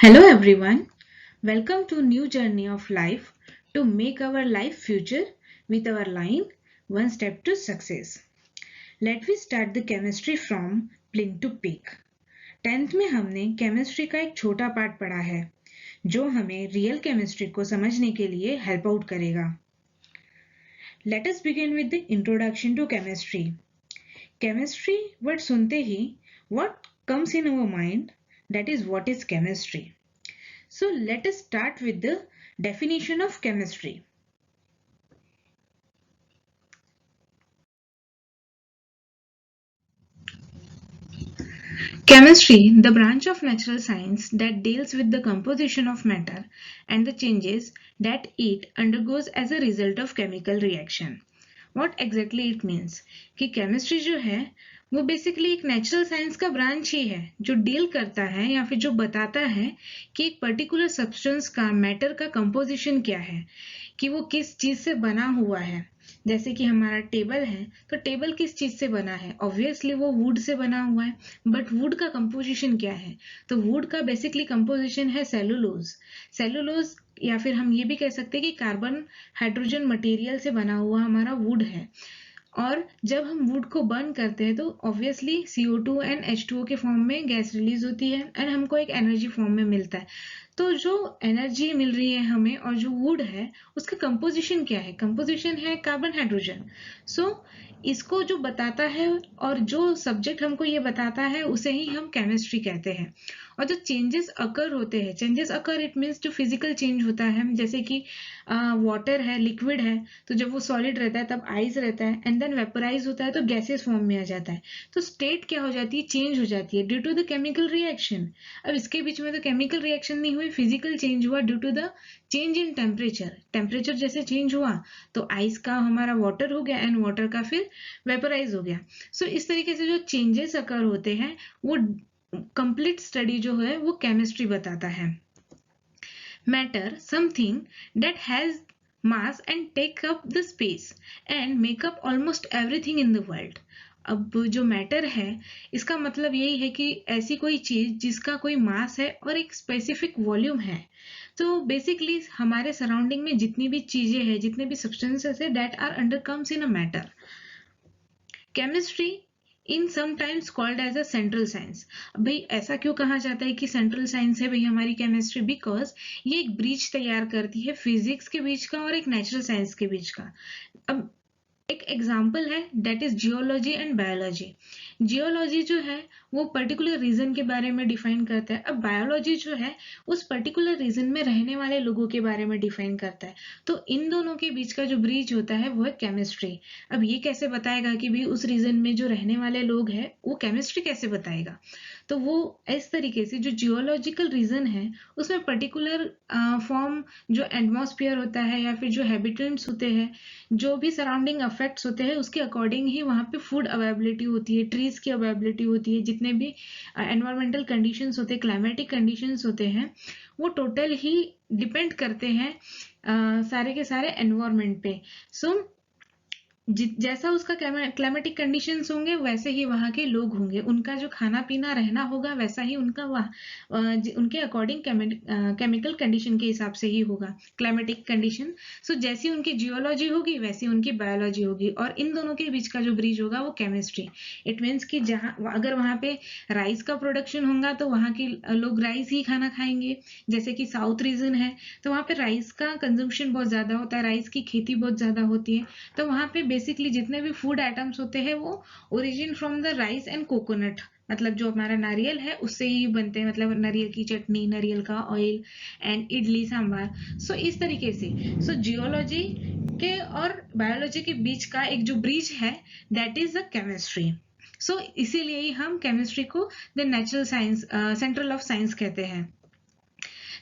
Hello everyone, welcome to new journey of life to make our life future with our line one step to success. Let me start the chemistry from plink to peak. 10th में हमने chemistry का एक छोटा part पढ़ा है जो हमें real chemistry को समझने के लिए हेल्प आउट करेगा. Let us begin with the introduction to chemistry. Chemistry word सुनते ही what comes in our mind, that is what is chemistry. So let us start with the definition of chemistry. Chemistry, the branch of natural science that deals with the composition of matter and the changes that it undergoes as a result of chemical reaction. What exactly it means? कि chemistry जो है वो basically एक natural science का branch ही है जो deal करता है या फिर जो बताता है कि एक पर्टिकुलर सब्सटेंस का मैटर का कंपोजिशन क्या है, कि वो किस चीज से बना हुआ है. जैसे कि हमारा टेबल है तो टेबल किस चीज से बना है, ऑब्वियसली वो वुड से बना हुआ है, बट वुड का कंपोजिशन क्या है? तो वुड का बेसिकली कंपोजिशन है सेलुलोज. सेलुलोज या फिर हम ये भी कह सकते हैं कि कार्बन हाइड्रोजन मटेरियल से बना हुआ हमारा वुड है. और जब हम वुड को बर्न करते हैं तो ऑब्वियसली CO2 एंड H2O के फॉर्म में गैस रिलीज होती है एंड हमको एक एनर्जी फॉर्म में मिलता है. तो जो एनर्जी मिल रही है हमें और जो वुड है उसका कंपोजिशन क्या है? कंपोजिशन है कार्बन हाइड्रोजन. सो इसको जो बताता है और जो सब्जेक्ट हमको ये बताता है उसे ही हम केमिस्ट्री कहते हैं. और जो चेंजेस अकर होते हैं, चेंजेस अकर इट मीन्स जो फिजिकल चेंज होता है, जैसे कि वाटर है, लिक्विड है, तो जब वो सॉलिड रहता है तब आइस रहता है एंड देन वेपराइज होता है तो गैसेस फॉर्म में आ जाता है. तो स्टेट क्या हो जाती है? चेंज हो जाती है due to the chemical reaction. अब इसके बीच में तो केमिकल रिएक्शन नहीं हुई, फिजिकल चेंज हुआ due to the change in temperature. Temperature जैसे चेंज हुआ तो आइस का हमारा वाटर हो गया एंड वाटर का फिर वेपराइज हो गया. सो इस तरीके से जो चेंजेस अकर होते हैं वो कंप्लीट स्टडी जो है वो केमिस्ट्री बताता है. Matter something that has mass and take up the space and make up almost everything in the world. अब जो मैटर है इसका मतलब यही है कि ऐसी कोई चीज जिसका कोई मास है और एक स्पेसिफिक वॉल्यूम है. तो बेसिकली हमारे सराउंडिंग में जितनी भी चीजें हैं, जितने भी सब्सटेंसेस है, that are under comes in a matter. Chemistry in sometimes called as a central science. भाई ऐसा क्यों कहा जाता है कि सेंट्रल साइंस है भाई हमारी केमिस्ट्री? बिकॉज ये एक ब्रिज तैयार करती है फिजिक्स के बीच का और एक नेचुरल साइंस के बीच का. अब एक एग्जाम्पल है that is geology and biology. Geology जो है वो पर्टिकुलर रीजन के बारे में डिफाइन करता है. अब बायोलॉजी जो है उस पर्टिकुलर रीजन में रहने वाले लोगों के बारे में डिफाइन करता है. तो इन दोनों के बीच का जो ब्रिज होता है वो है केमिस्ट्री. अब ये कैसे बताएगा कि भी उस रीजन में जो रहने वाले लोग हैं वो केमिस्ट्री कैसे बताएगा? तो वो इस तरीके से जो जियोलॉजिकल रीजन है उसमें पर्टिकुलर फॉर्म जो एटमॉस्फेयर होता है या फिर जो हैबिटेंट्स होते हैं, जो भी सराउंडिंग अफेक्ट्स होते हैं उसके अकॉर्डिंग ही वहाँ पे फूड अवेलेबिलिटी होती है, ट्रीज की अवेलेबिलिटी होती है, जितने भी एनवायरमेंटल कंडीशंस होते हैं, क्लाइमेटिक कंडीशंस होते हैं, वो टोटल ही डिपेंड करते हैं सारे के सारे एनवायरमेंट पे. सो जैसा उसका क्लाइमेटिक कंडीशंस होंगे वैसे ही वहाँ के लोग होंगे, उनका जो खाना पीना रहना होगा वैसा ही उनका उनके अकॉर्डिंग केमिकल कंडीशन के हिसाब से ही होगा क्लाइमेटिक कंडीशन. सो जैसी उनकी जियोलॉजी होगी वैसी उनकी बायोलॉजी होगी और इन दोनों के बीच का जो ब्रिज होगा वो केमिस्ट्री. इट मीन्स कि जहाँ अगर वहाँ पे राइस का प्रोडक्शन होगा तो वहाँ के लोग राइस ही खाना खाएंगे. जैसे कि साउथ रीजन है तो वहाँ पे राइस का कंजम्पशन बहुत ज्यादा होता है, राइस की खेती बहुत ज्यादा होती है. तो वहाँ पे बेसिकली जितने भी फूड आइटम्स होते हैं वो origin from the rice and coconut, मतलब जो हमारा नारियल है उससे ही बनते हैं, मतलब नारियल की चटनी, नारियल का ऑयल एंड इडली सांभर. सो इस तरीके से जियोलॉजी के और बायोलॉजी के बीच का एक जो ब्रिज है दैट इज द केमिस्ट्री. सो इसीलिए ही हम केमिस्ट्री को the natural science, central of science कहते हैं.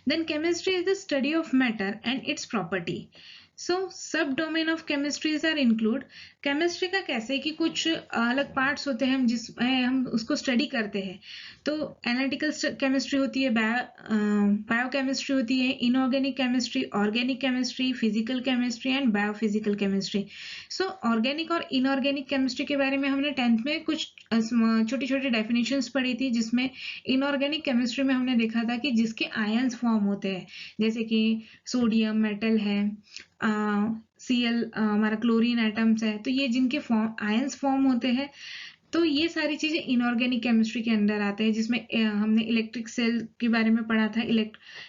Then chemistry is the study of matter and its property. So sub domain of chemistries are include. Chemistry का कैसे कि कुछ अलग पार्ट्स होते हैं जिसमें हम उसको स्टडी करते हैं। तो एनालिटिकल केमिस्ट्री होती है, बायोकेमिस्ट्री होती है, inorganic chemistry, organic chemistry, physical chemistry and biophysical chemistry. So organic और इनऑर्गेनिक केमिस्ट्री के बारे में हमने 10th में कुछ छोटी छोटी डेफिनेशंस पढ़ी थी, जिसमें इनऑर्गेनिक केमिस्ट्री में हमने देखा था कि जिसके आयंस फॉर्म होते हैं, जैसे कि सोडियम मेटल है, Cl हमारा क्लोरीन एटम्स है, तो ये जिनके आयंस फॉर्म होते हैं, तो ये सारी चीजें इनऑर्गेनिक केमिस्ट्री के अंदर आते हैं, जिसमें हमने इलेक्ट्रिक सेल के बारे में पढ़ा था,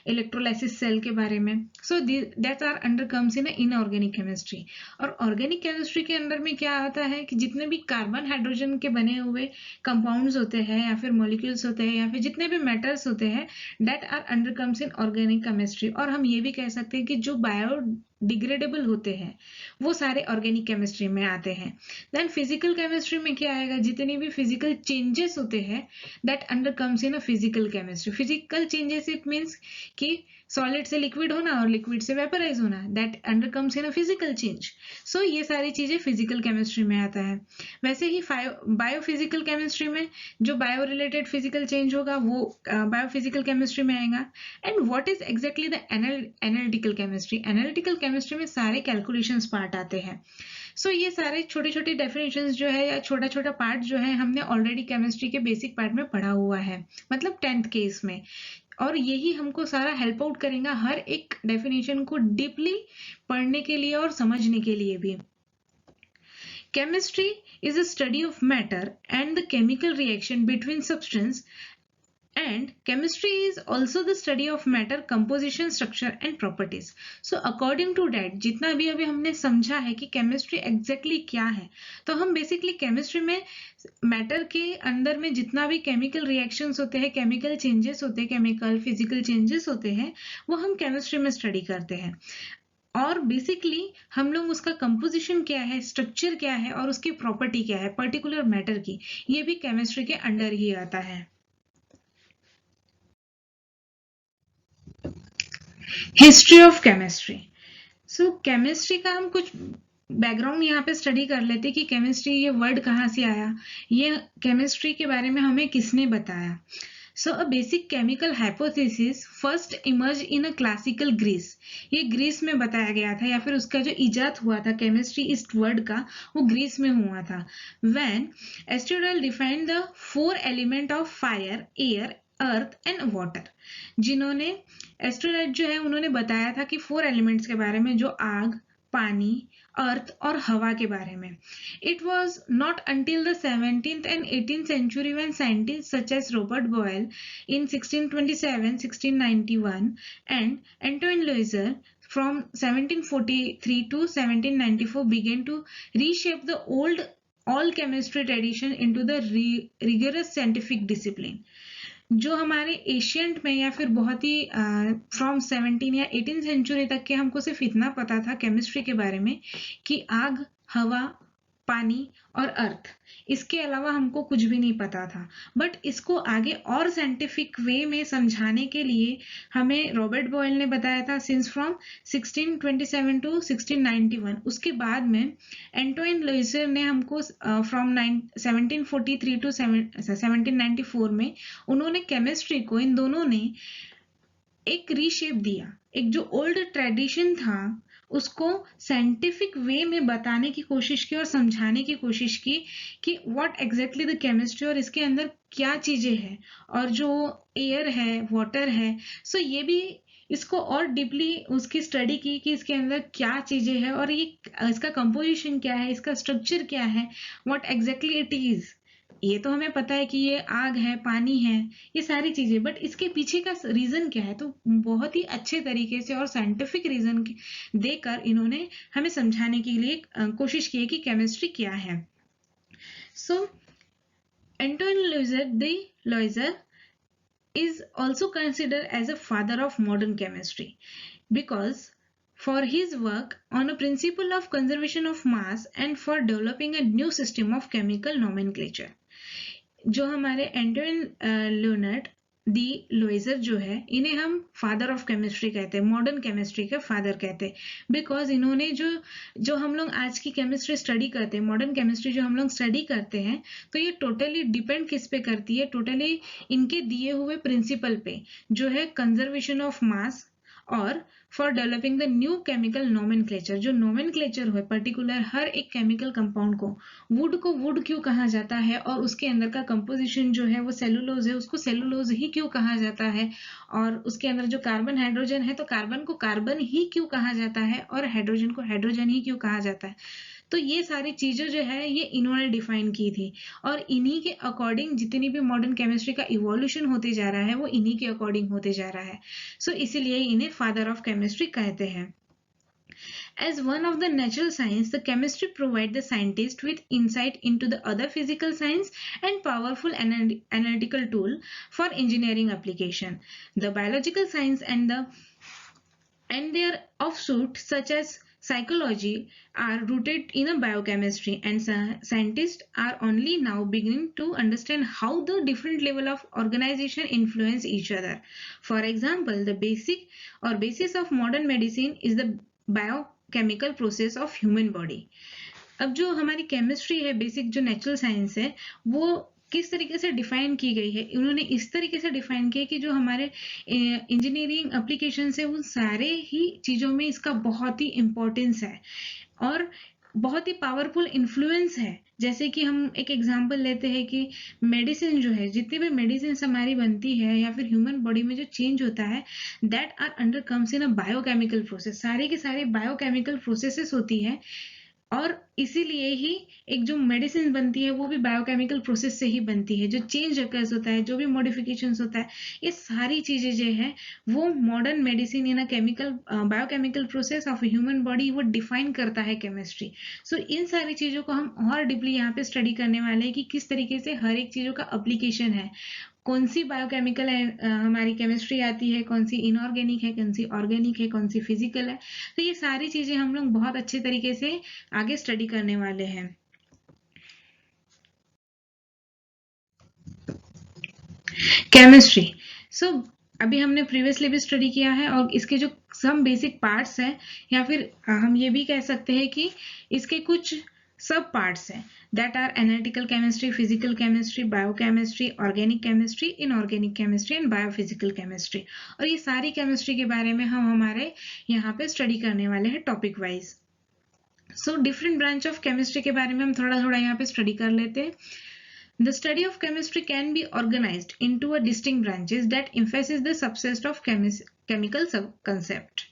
इलेक्ट्रोलाइसिस सेल के बारे में। So that are under comes in inorganic chemistry. और ऑर्गेनिक केमिस्ट्री के अंदर में क्या आता है कि जितने भी कार्बन हाइड्रोजन के बने हुए कंपाउंड्स होते हैं या फिर मॉलिक्यूल्स होते हैं या फिर जितने भी मेटल्स होते हैं, that are under comes in organic chemistry. और हम ये भी कह सकते हैं कि जो बायोडिग्रेडेबल होते हैं वो सारे ऑर्गेनिक केमिस्ट्री में आते हैं। देन फिजिकल केमिस्ट्री में क्या आएगा, जितने भी फिजिकल चेंजेस होते हैं, that under comes in a physical chemistry. Physical changes it means कि सॉलिड से लिक्विड होना और लिक्विड से वेपराइज होना, that under comes in a physical change. So ये सारी चीजें फिजिकल केमिस्ट्री में आता है। वैसे ही बायोफिजिकल केमिस्ट्री में जो बायो रिलेटेड फिजिकल चेंज होगा वो बायोफिजिकल केमिस्ट्री में आएगा। And what is exactly the analytical chemistry? Analytical chemistry में सारे कैलकुलेशंस पार्ट आते हैं। सो ये सारे छोटे छोटे डेफिनेशंस जो है या छोटा छोटा पार्ट जो है हमने ऑलरेडी केमिस्ट्री के बेसिक पार्ट में पढ़ा हुआ है, मतलब 10th के इसमें। और यही हमको सारा हेल्प आउट करेगा हर एक डेफिनेशन को डीपली पढ़ने के लिए और समझने के लिए भी। Chemistry is a study of matter and the chemical reaction between substance, and chemistry is also the study of matter composition, structure and properties. So according to that, जितना भी अभी हमने समझा है कि chemistry exactly क्या है, तो हम basically chemistry में मैटर के अंदर में जितना भी केमिकल रिएक्शंस होते हैं, केमिकल चेंजेस होते हैं, केमिकल फिजिकल चेंजेस होते हैं, वो हम केमिस्ट्री में स्टडी करते हैं। और बेसिकली हम लोग उसका कंपोजिशन क्या है, स्ट्रक्चर क्या है और उसकी प्रॉपर्टी क्या है पर्टिकुलर मैटर की, ये भी केमिस्ट्री के अंडर ही आता है। History of chemistry. So chemistry का हम कुछ बैकग्राउंड यहाँ पे स्टडी कर लेते कि केमिस्ट्री ये वर्ड कहाँ से आया, ये केमिस्ट्री के बारे में हमें किसने बताया। So a basic chemical hypothesis first emerged in a classical Greece. ये ग्रीस में बताया गया था, या फिर उसका जो इजाद हुआ था केमिस्ट्री इस वर्ड का, वो ग्रीस में हुआ था। When Aristotle defined the 4 element of fire, air, earth and water. जिन्होंने एरिस्टोटल जो है उन्होंने बताया था कि 4 एलिमेंट्स के बारे में, जो आग, पानी, अर्थ और हवा के बारे में। It was not until the 17th and 18th century when scientists such as Robert Boyle in 1627, 1691 and Antoine Liouville from 1743 to 1794 began to reshape the all chemistry tradition into the rigorous scientific discipline. जो हमारे ancient में या फिर बहुत ही from 17 या 18 century तक के हमको सिर्फ इतना पता था केमिस्ट्री के बारे में कि आग, हवा, पानी और अर्थ, इसके अलावा हमको कुछ भी नहीं पता था। बट इसको आगे और साइंटिफिक वे में समझाने के लिए हमें रॉबर्ट बॉयल ने बताया था सिंस फ्रॉम 1627 टू 1691। उसके बाद में एंटोइन लुइसियर ने हमको फ्रॉम 1743 टू 1794 में उन्होंने केमिस्ट्री को, इन दोनों ने एक रीशेप दिया। एक जो ओल्ड ट्रेडिशन था उसको साइंटिफिक वे में बताने की कोशिश की और समझाने की कोशिश की कि व्हाट एग्जैक्टली द केमिस्ट्री, और इसके अंदर क्या चीजें हैं, और जो एयर है, वाटर है, सो ये भी इसको और डीपली उसकी स्टडी की कि इसके अंदर क्या चीजें हैं और ये इसका कंपोजिशन क्या है, इसका स्ट्रक्चर क्या है, व्हाट एग्जैक्टली इट इज। ये तो हमें पता है कि ये आग है, पानी है, ये सारी चीजें, बट इसके पीछे का रीजन क्या है, तो बहुत ही अच्छे तरीके से और साइंटिफिक रीजन देकर इन्होंने हमें समझाने के लिए कोशिश की कि केमिस्ट्री क्या है। सो Antoine लुइसियर is also considered as a father of modern chemistry because for his work on a principle of conservation of mass and for developing a new system of chemical nomenclature. जो हमारे Antoine D लोइजर जो है, इन्हें हम father of chemistry कहते हैं, modern chemistry के father कहते हैं, बिकॉज इन्होंने जो हम लोग आज की केमिस्ट्री स्टडी करते हैं, मॉडर्न केमिस्ट्री जो हम लोग स्टडी करते हैं, तो ये टोटली डिपेंड किस पे करती है, टोटली इनके दिए हुए प्रिंसिपल पे, जो है कंजर्वेशन ऑफ मास और for developing the new chemical nomenclature. जो नोमेनक्लेचर है पर्टिकुलर हर एक केमिकल कंपाउंड को वुड क्यों कहा जाता है, और उसके अंदर का कंपोजिशन जो है वो सेलुलोज है, उसको सेलुलोज ही क्यों कहा जाता है, और उसके अंदर जो कार्बन हाइड्रोजन है तो कार्बन को कार्बन ही क्यों कहा जाता है, और हाइड्रोजन को हाइड्रोजन ही क्यों कहा जाता है। तो ये सारी चीजें जो है ये इन्होंने डिफाइन की थी, और इन्हीं के अकॉर्डिंग जितनी भी मॉडर्न केमिस्ट्री का इवोल्यूशन होते जा रहा है वो इन्हीं के अकॉर्डिंग होते जा रहा है। सो इसीलिए इन्हें फादर ऑफ केमिस्ट्री कहते हैं। As one of the natural science, the chemistry provide the scientist with insight into the other physical science and powerful analytical tool for engineering application. The biological science and their offshoot such as psychology are rooted in a biochemistry, and scientists are only now beginning to understand how the different level of organization influence each other. For example, the basis of modern medicine is the biochemical process of human body. अब जो हमारी chemistry है, basic जो natural science है, वो किस तरीके से डिफाइन की गई है, उन्होंने इस तरीके से डिफाइन किया कि जो हमारे इंजीनियरिंग एप्लीकेशन है उन सारे ही चीजों में इसका बहुत ही इंपॉर्टेंस है और बहुत ही पावरफुल इन्फ्लुएंस है। जैसे कि हम एक एग्जांपल लेते हैं कि मेडिसिन जो है, जितनी भी मेडिसिन हमारी बनती है या फिर ह्यूमन बॉडी में जो चेंज होता है, that are under comes in a biochemical process. सारे के सारे बायोकेमिकल प्रोसेसेस होती है, और इसीलिए ही एक जो मेडिसिन बनती है वो भी बायोकेमिकल प्रोसेस से ही बनती है। जो चेंज अकर्स होता है, जो भी मॉडिफिकेशंस होता है, ये सारी चीजें जो है वो modern medicine in a chemical biochemical process of human body वो डिफाइन करता है केमिस्ट्री। सो इन सारी चीजों को हम और डीपली यहाँ पे स्टडी करने वाले हैं कि किस तरीके से हर एक चीजों का एप्लीकेशन है, कौन सी बायोकेमिकल हमारी केमिस्ट्री आती है, कौन सी इनऑर्गेनिक है, कौन सी ऑर्गेनिक है, कौन सी फिजिकल है। तो ये सारी चीजें हम लोग बहुत अच्छे तरीके से आगे स्टडी करने वाले हैं। केमिस्ट्री अभी हमने प्रीवियसली भी स्टडी किया है, और इसके जो सम बेसिक पार्ट्स हैं, या फिर हम ये भी कह सकते हैं कि इसके कुछ सब पार्ट्स हैं, that are analytical chemistry, physical chemistry, biochemistry, organic chemistry, inorganic chemistry and biophysical chemistry. और ये सारी केमिस्ट्री के बारे में हम हमारे यहाँ पे स्टडी करने वाले हैं topic wise. So different branch of chemistry के बारे में हम थोड़ा थोड़ा यहाँ पे स्टडी कर लेते हैं। The study of chemistry can be organized into a distinct branches that emphasize the subset of chemical concept.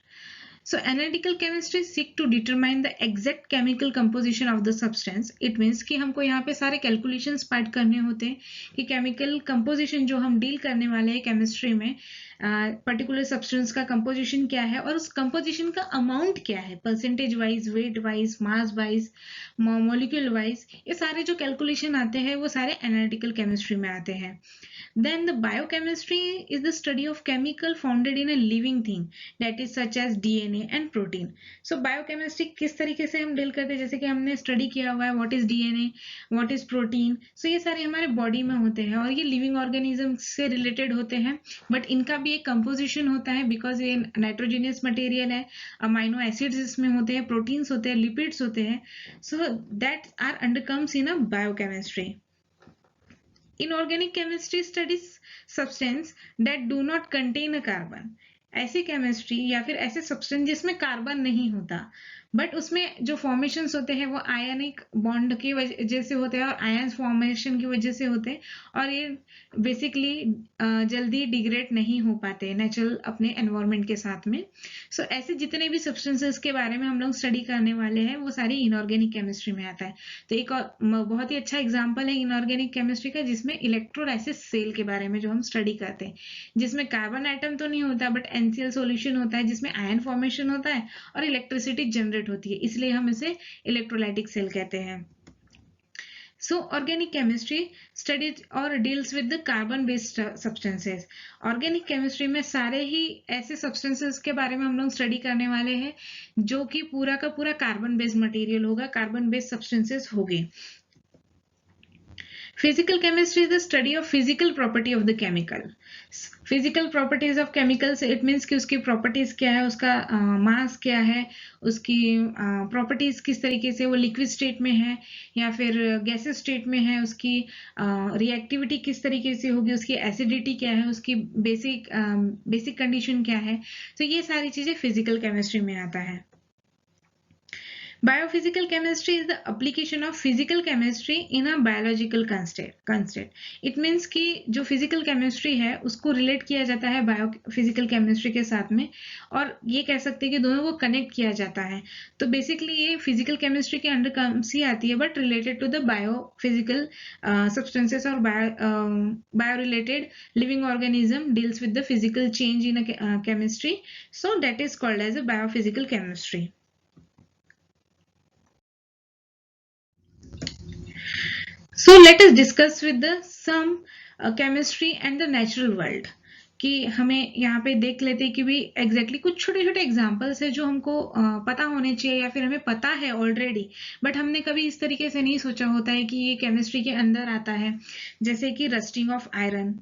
So analytical chemistry seek to determine the exact chemical composition of the substance. It means कि हमको यहाँ पे सारे calculations part करने होते हैं कि chemical composition जो हम डील करने वाले हैं केमिस्ट्री में, पर्टिकुलर सब्सटेंस का कंपोजिशन क्या है और उस कंपोजिशन का अमाउंट क्या है, परसेंटेज वाइज, वेट वाइज, मास वाइज, मॉलिक्यूल वाइज, ये सारे जो कैलकुलेशन आते हैं वो सारे एनालिटिकल केमिस्ट्री में आते हैं। Then the biochemistry is the study of chemical founded in a living thing that is such as DNA and protein. So biochemistry किस तरीके से हम डील करते हैं, जैसे कि हमने स्टडी किया हुआ है what is DNA, what is protein. So ये सारे हमारे बॉडी में होते हैं और ये लिविंग ऑर्गेनिज्म से रिलेटेड होते हैं, बट इनका भी एक कंपोजिशन होता है बिकॉज ये नाइट्रोजीनियस मटेरियल है, अमाइनो एसिड्स इसमें होते हैं, प्रोटीन्स होते हैं, लिपिड्स होते हैं। So that are under comes in a biochemistry. Inorganic chemistry studies substance that do not contain a carbon. ऐसी केमिस्ट्री या फिर ऐसे सब्सटेंस जिसमें कार्बन नहीं होता, बट उसमें जो फॉर्मेशंस होते हैं वो आयनिक बॉन्ड की वजह से होते हैं और आयन फॉर्मेशन की वजह से होते हैं, और ये बेसिकली जल्दी डिग्रेड नहीं हो पाते नेचुरल अपने एनवायरनमेंट के साथ में। सो ऐसे जितने भी सब्सटेंसेस के बारे में हम लोग स्टडी करने वाले हैं वो सारी इनऑर्गेनिक केमिस्ट्री में आता है। तो एक और बहुत ही अच्छा एग्जाम्पल है इनऑर्गेनिक केमिस्ट्री का, जिसमें इलेक्ट्रोलाइसिस सेल के बारे में जो हम स्टडी करते हैं, जिसमें कार्बन आइटम तो नहीं होता बट NCl सॉल्यूशन होता है, जिसमें आयन फॉर्मेशन होता है और इलेक्ट्रिसिटी जनरेट होती है, इसलिए हम इसे इलेक्ट्रोलाइटिक सेल कहते हैं। So organic chemistry studies or deals with the carbon based substances. Organic chemistry में सारे ही ऐसे substances के बारे में हम लोग स्टडी करने वाले हैं जो कि पूरा का पूरा कार्बन बेस्ड मटेरियल होगा, कार्बन बेस्ड substances होंगे। Physical chemistry is the study of physical property of the chemical. Physical properties of chemicals, it means कि उसकी properties क्या है, उसका mass क्या है, उसकी properties किस तरीके से वो liquid state में है या फिर gaseous state में है, उसकी reactivity किस तरीके से होगी, उसकी acidity क्या है, उसकी basic condition क्या है. तो ये सारी चीजें physical chemistry में आता है. Biophysical chemistry is the application of physical chemistry in a biological construct. It means कि जो physical chemistry है उसको relate किया जाता है biophysical chemistry के साथ में और ये कह सकते हैं कि दोनों को connect किया जाता है. तो basically ये physical chemistry के under कम सी आती है but related to the biophysical substances or bio-related living organism deals with the physical change in a chemistry. So that is called as a biophysical chemistry. So let us discuss with the some chemistry and the natural world कि हमें यहाँ पे देख लेते हैं कि भी exactly कुछ छोटे छोटे एग्जाम्पल्स है जो हमको पता होने चाहिए या फिर हमें पता है ऑलरेडी बट हमने कभी इस तरीके से नहीं सोचा होता है कि ये केमिस्ट्री के अंदर आता है. जैसे कि रस्टिंग ऑफ आयरन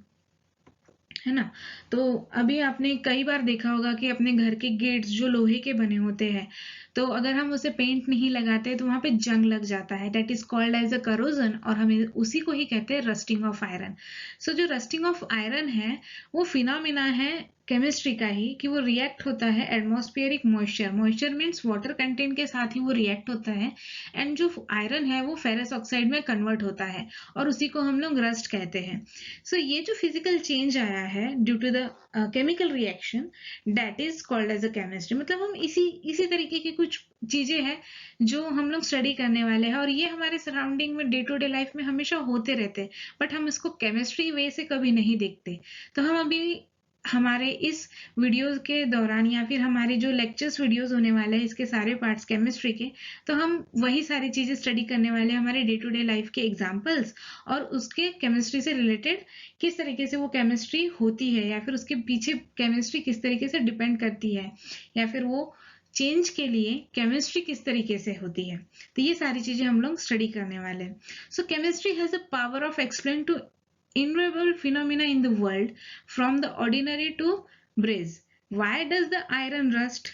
है ना. तो अभी आपने कई बार देखा होगा कि अपने घर के गेट्स जो लोहे के बने होते हैं तो अगर हम उसे पेंट नहीं लगाते तो वहां पे जंग लग जाता है. That is called as a corrosion और हमें उसी को ही कहते हैं रस्टिंग ऑफ आयरन. सो जो रस्टिंग ऑफ आयरन है वो फिनोमिना है केमिस्ट्री का ही कि वो रिएक्ट होता है atmospheric moisture means water content के साथ ही वो रिएक्ट होता है एंड जो आयरन है वो फेरस ऑक्साइड में कन्वर्ट होता है और उसी को हम लोग रस्ट कहते हैं. सो ये जो फिजिकल चेंज आया है due to the chemical reaction that is called as a chemistry. मतलब हम इसी तरीके की कुछ चीजें हैं जो हम लोग स्टडी करने वाले हैं और ये हमारे सराउंडिंग में डे टू डे लाइफ में हमेशा होते रहते हैं बट हम इसको केमिस्ट्री वे से कभी नहीं देखते. तो हम अभी हमारे इस वीडियो के दौरान या फिर हमारे जो लेक्चर्स वीडियोस होने वाले हैं इसके सारे पार्ट्स केमिस्ट्री के तो हम वही सारी चीजें स्टडी करने वाले हैं हमारे डे टू डे लाइफ के एग्जांपल्स और उसके केमिस्ट्री से रिलेटेड किस तरीके से वो केमिस्ट्री होती है या फिर उसके पीछे केमिस्ट्री किस तरीके से डिपेंड करती है या फिर वो चेंज के लिए केमिस्ट्री किस तरीके से होती है. तो ये सारी चीजें हम लोग स्टडी करने वाले हैं. So chemistry has a power of explain to innumerable phenomena in the world from the ordinary to braze. Why does the iron rust?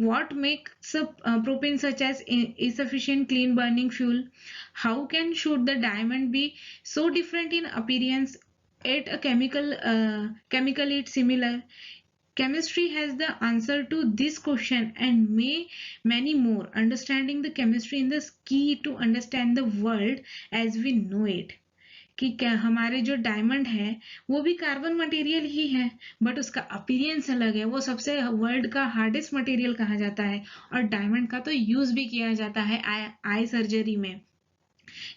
What makes a propane such as insufficient clean burning fuel? How can should the diamond be so different in appearance yet a chemical it similar? Chemistry has the answer to this question and many more. Understanding the chemistry is the key to understand the world as we know it. कि क्या हमारे जो diamond है वो भी carbon material ही है but उसका appearance अलग है. वो सबसे वर्ल्ड का हार्डेस्ट मटेरियल कहा जाता है और डायमंड का तो यूज भी किया जाता है आई सर्जरी में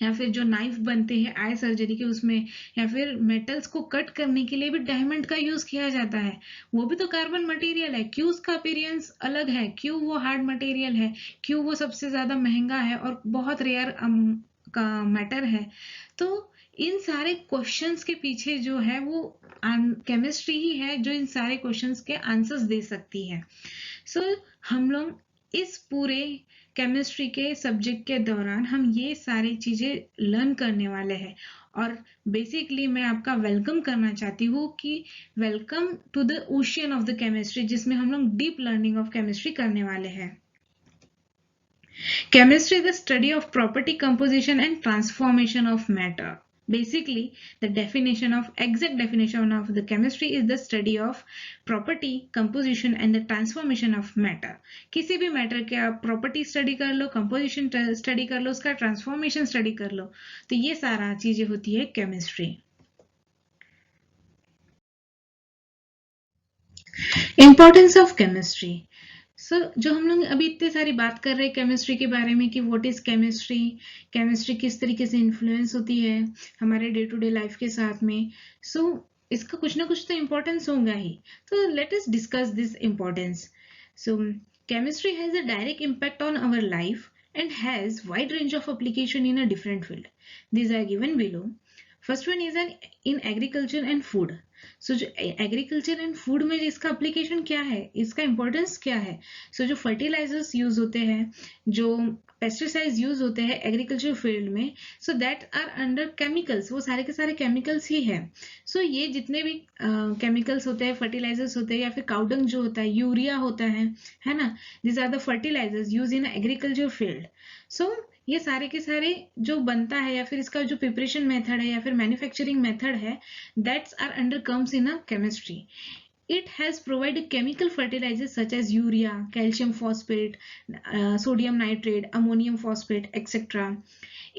या फिर जो नाइफ बनते हैं आई सर्जरी के उसमें या फिर मेटल्स को कट करने के लिए भी डायमंड का यूज किया जाता है. वो भी तो कार्बन मटेरियल है. क्यों उसका अपीयरेंस अलग है? क्यों वो हार्ड मटेरियल है? क्यों वो सबसे ज्यादा महंगा है और बहुत रेयर का मैटर है? तो इन सारे क्वेश्चंस के पीछे जो है वो केमिस्ट्री ही है जो इन सारे क्वेश्चंस के आंसर्स दे सकती है. सो हम लोग इस पूरे केमिस्ट्री के सब्जेक्ट के दौरान हम ये सारी चीजें लर्न करने वाले हैं और बेसिकली मैं आपका वेलकम करना चाहती हूँ कि welcome to the ocean of the chemistry जिसमें हम लोग डीप लर्निंग ऑफ केमिस्ट्री करने वाले हैं. Chemistry is the study of property, composition and transformation of matter. Basically, the exact definition of the chemistry is the study of property, composition and the transformation of matter. किसी भी matter के आप property study कर लो, composition study कर लो, उसका transformation study कर लो, तो ये सारा चीजें होती है केमिस्ट्री. Importance of chemistry. जो हम लोग अभी इतने सारी बात कर रहे हैं केमिस्ट्री के बारे में कि व्हाट इज केमिस्ट्री, केमिस्ट्री किस तरीके से इन्फ्लुएंस होती है हमारे डे टू डे लाइफ के साथ में. इसका कुछ ना कुछ तो इम्पोर्टेंस होगा ही. तो let us discuss this importance. Chemistry has a direct impact on our life and has wide range of application in a different field. These are given below. First one is in agriculture and food. जो agriculture and food में इसका application क्या है, इसका importance क्या है. जो fertilisers use होते हैं, जो पेस्टिसाइड्स यूज होते हैं एग्रीकल्चर फील्ड में, so that are under chemicals, वो सारे के सारे केमिकल्स ही है। सो ये जितने भी केमिकल्स होते हैं, फर्टिलाइजर्स होते हैं, या फिर काउडंग जो होता है, यूरिया होता है ना, this are the fertilisers use in agriculture field. So ये सारे के सारे जो बनता है या फिर इसका जो प्रिपरेशन मेथड है या फिर मैन्युफैक्चरिंग मेथड है, that's are under comes in a chemistry. It has provided chemical fertilizers such as urea, calcium phosphate, sodium nitrate, ammonium phosphate, etc.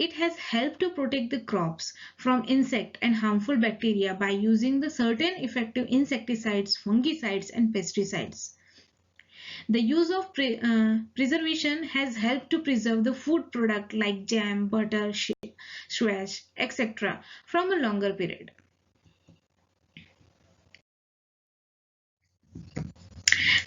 It has helped to protect the crops from insect and harmful bacteria by using the certain effective insecticides, fungicides, and pesticides. The use of preservation has helped to preserve the food product like jam, butter, squash, etc. from a longer period.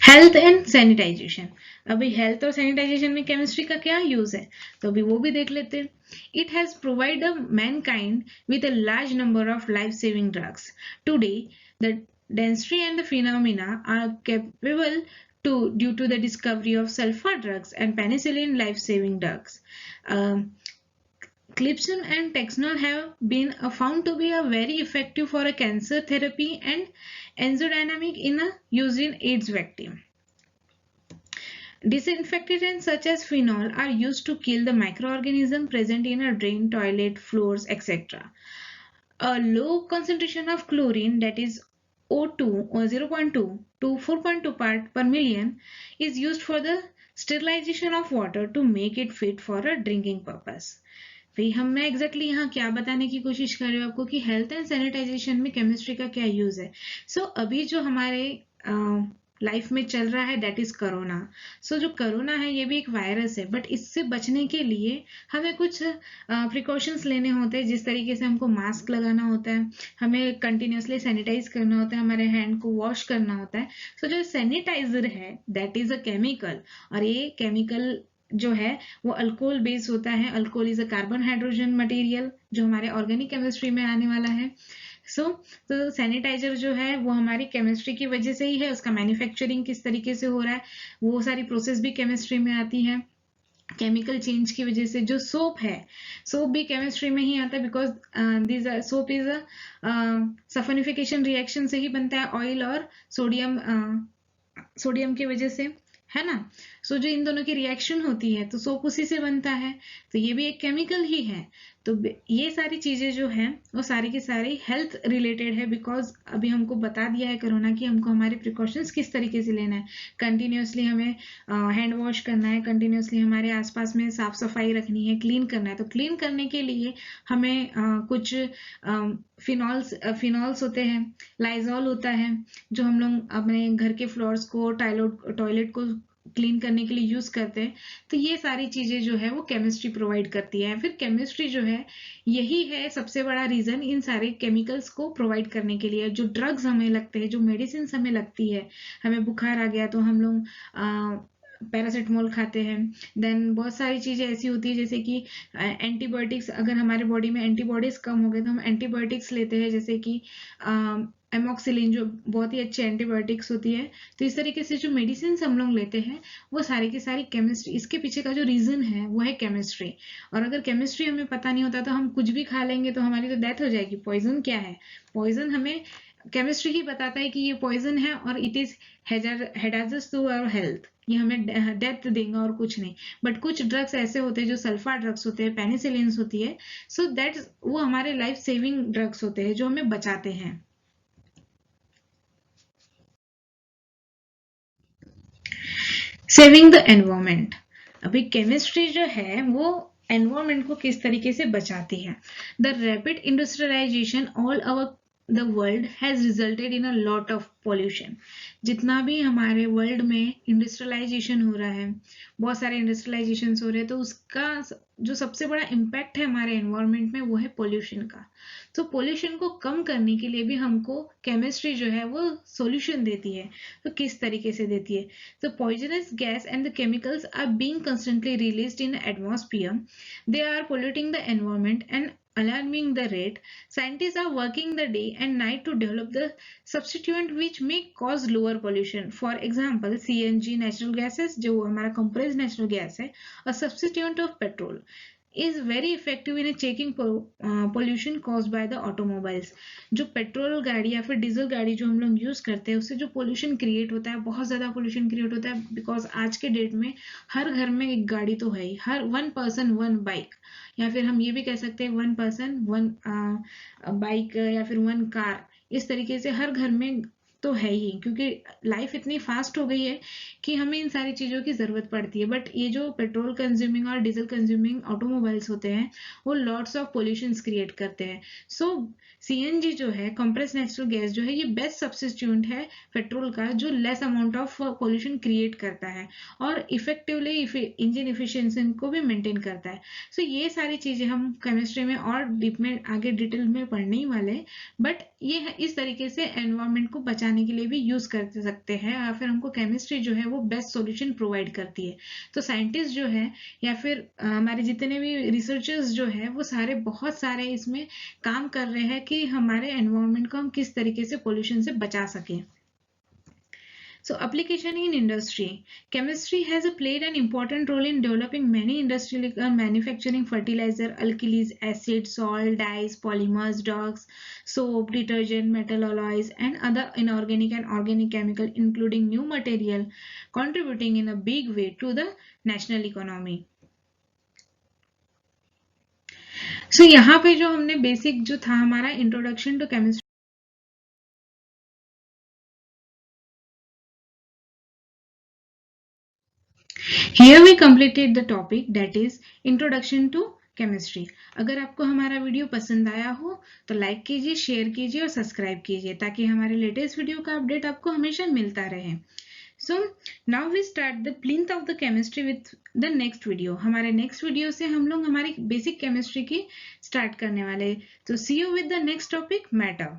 Health and sanitisation. अभी health और sanitisation में chemistry का क्या use है, तो अभी वो भी देख लेते हैं. It has provide Mankind with a large number of life saving drugs. Today the dentistry and the phenomena are capable to due to the discovery of sulfur drugs and penicillin life-saving drugs. Clipson and Texnol have been found to be very effective for a cancer therapy and enzodynamic in a use in AIDS vaccine. Disinfectants such as phenol are used to kill the microorganisms present in a drain, toilet, floors, etc. A low concentration of chlorine, that is O2 or 0.2 to 4.2 part per million, is used for the sterilization of water to make it fit for a drinking purpose. भाई मैं exactly यहाँ क्या बताने की कोशिश कर रही हूँ आपको कि हेल्थ एंड सैनिटाइजेशन में केमिस्ट्री का क्या यूज है. सो अभी जो हमारे लाइफ में चल रहा है दैट इज कोरोना. सो जो कोरोना है ये भी एक वायरस है, बट इससे बचने के लिए हमें कुछ प्रिकॉशंस लेने होते हैं. जिस तरीके से हमको मास्क लगाना होता है, हमें कंटिन्यूसली सैनिटाइज करना होता है, हमारे हैंड को वॉश करना होता है. सो जो सैनिटाइजर है दैट इज अ केमिकल, और ये केमिकल जो है वो अल्कोहल बेस होता है. Alcohol is a carbon hydrogen material जो हमारे ऑर्गेनिक केमिस्ट्री में आने वाला है. तो सैनिटाइजर जो है वो हमारी केमिस्ट्री की वजह से ही है. उसका मैन्युफैक्चरिंग किस तरीके से हो रहा है वो सारी प्रोसेस भी केमिस्ट्री में आती है. केमिकल चेंज की वजह से जो सोप है, सोप भी केमिस्ट्री में ही आता है, because this soap is a saponification reaction से ही बनता है, ऑयल और सोडियम की वजह से, है ना. सो जो इन दोनों की रिएक्शन होती है तो सोप उसी से बनता है, तो ये भी एक केमिकल ही है. तो ये सारी चीजें जो है वो सारी की सारी हेल्थ रिलेटेड है, बिकॉज अभी हमको बता दिया है कोरोना की हमको हमारे प्रिकॉशंस किस तरीके से लेना है. कंटिन्यूसली हमें हैंड वॉश करना है, कंटिन्यूसली हमारे आसपास में साफ सफाई रखनी है, क्लीन करना है. तो क्लीन करने के लिए हमें कुछ फिनॉल्स होते हैं, लाइजॉल होता है जो हम लोग अपने घर के फ्लोर्स को, टॉयलेट को क्लीन करने के लिए यूज करते हैं. तो ये सारी चीजें जो है वो केमिस्ट्री प्रोवाइड करती है. फिर केमिस्ट्री जो है यही है सबसे बड़ा रीजन इन सारे केमिकल्स को प्रोवाइड करने के लिए. जो ड्रग्स हमें लगते हैं, जो मेडिसिन हमें लगती है, हमें बुखार आ गया तो हम लोग पैरासिटामोल खाते हैं. देन बहुत सारी चीजें ऐसी होती है जैसे कि एंटीबायोटिक्स, अगर हमारे बॉडी में एंटीबॉडीज कम हो गए तो हम एंटीबायोटिक्स लेते हैं, जैसे कि एमोक्सिलिन जो बहुत ही अच्छी एंटीबायोटिक्स होती है. तो इस तरीके से जो मेडिसिन हम लोग लेते हैं वो सारी की सारी केमिस्ट्री, इसके पीछे का जो रीजन है वो है केमिस्ट्री. और अगर केमिस्ट्री हमें पता नहीं होता तो हम कुछ भी खा लेंगे तो हमारी तो डेथ हो जाएगी. पॉइजन क्या है, पॉइजन हमें केमिस्ट्री ही बताता है कि ये पॉइजन है और it is hazardous to our health, ये हमें डेथ देगा और कुछ नहीं. बट कुछ ड्रग्स ऐसे होते हैं जो सल्फर ड्रग्स होते हैं, पेनिसिलिन्स होती है, सो दैट वो हमारे लाइफ सेविंग ड्रग्स होते हैं जो हमें बचाते हैं. Saving the environment. अभी केमिस्ट्री जो है वो एनवायरमेंट को किस तरीके से बचाती है. The rapid industrialisation all over the world has resulted in a lot of pollution. जितना भी हमारे वर्ल्ड में इंडस्ट्रियलाइजेशन हो रहा है, बहुत सारे इंडस्ट्रियलाइजेशन हो रहे हैं, तो उसका जो सबसे बड़ा इम्पैक्ट है हमारे एनवायरमेंट में वो है पोल्यूशन का. तो पोल्यूशन को कम करने के लिए भी हमको केमिस्ट्री जो है वो सॉल्यूशन देती है. तो किस तरीके से देती है. तो poisonous gas and the chemicals are being constantly released in atmosphere. They are polluting the environment and alarming the rate, scientists are working the day and night to develop the substituent which may cause lower pollution. For example, CNG natural gases, जो हमारा compressed natural gas है, a substituent of petrol, is very effective in checking pollution caused by the automobiles. जो petrol गाड़ी या फिर diesel गाड़ी जो हम लोग यूज करते हैं उससे जो पोल्यूशन क्रिएट होता है, बहुत ज्यादा पोल्यूशन क्रिएट होता है, बिकॉज आज के डेट में हर घर में एक गाड़ी तो है ही, हर वन पर्सन वन बाइक, या फिर हम ये भी कह सकते हैं वन पर्सन वन बाइक या फिर वन कार, इस तरीके से हर घर में तो है ही, क्योंकि लाइफ इतनी फास्ट हो गई है कि हमें इन सारी चीजों की जरूरत पड़ती है। बट ये जो पेट्रोल कंज्यूमिंग और डीजल कंज्यूमिंग ऑटोमोबाइल्स होते हैं वो लॉट्स ऑफ पोल्यूशन क्रिएट करते हैं। सो सीएनजी जो है, कंप्रेस नेचुरल गैस जो है, ये बेस्ट सब्स्टिट्यूट है पेट्रोल का जो less amount of pollution create करता है और इफेक्टिवली इंजन इफिशियंसी को भी मेंटेन करता है। सो ये सारी चीजें हम केमिस्ट्री में और डीप में आगे डिटेल में पढ़ने ही वाले, बट ये इस तरीके से एनवायरमेंट को बचाने के लिए भी यूज कर सकते हैं, या फिर हमको केमिस्ट्री जो है वो बेस्ट सॉल्यूशन प्रोवाइड करती है। तो साइंटिस्ट जो है या फिर हमारे जितने भी रिसर्चर्स जो है वो सारे बहुत सारे इसमें काम कर रहे हैं कि हमारे एनवायरमेंट को हम किस तरीके से पोल्यूशन से बचा सकें। So application in industry. Chemistry has played an important role in developing many industrial manufacturing fertilizer, alkalis, acid, salt, dyes, polymers, drugs, soap, detergent, metal alloys, and other inorganic and organic chemical, including new material, contributing in a big way to the national economy. So यहाँ पे जो हमने basic जो था हमारा introduction to chemistry, Here we completed the topic, that is introduction to chemistry. अगर आपको हमारा वीडियो पसंद आया हो तो लाइक कीजिए, शेयर कीजिए और सब्सक्राइब कीजिए ताकि हमारे लेटेस्ट वीडियो का अपडेट आपको हमेशा मिलता रहे। So now we start the plinth of the chemistry with the next video. हमारे नेक्स्ट वीडियो से हम लोग हमारी बेसिक केमिस्ट्री की स्टार्ट करने वाले। तो see you with the next topic, matter.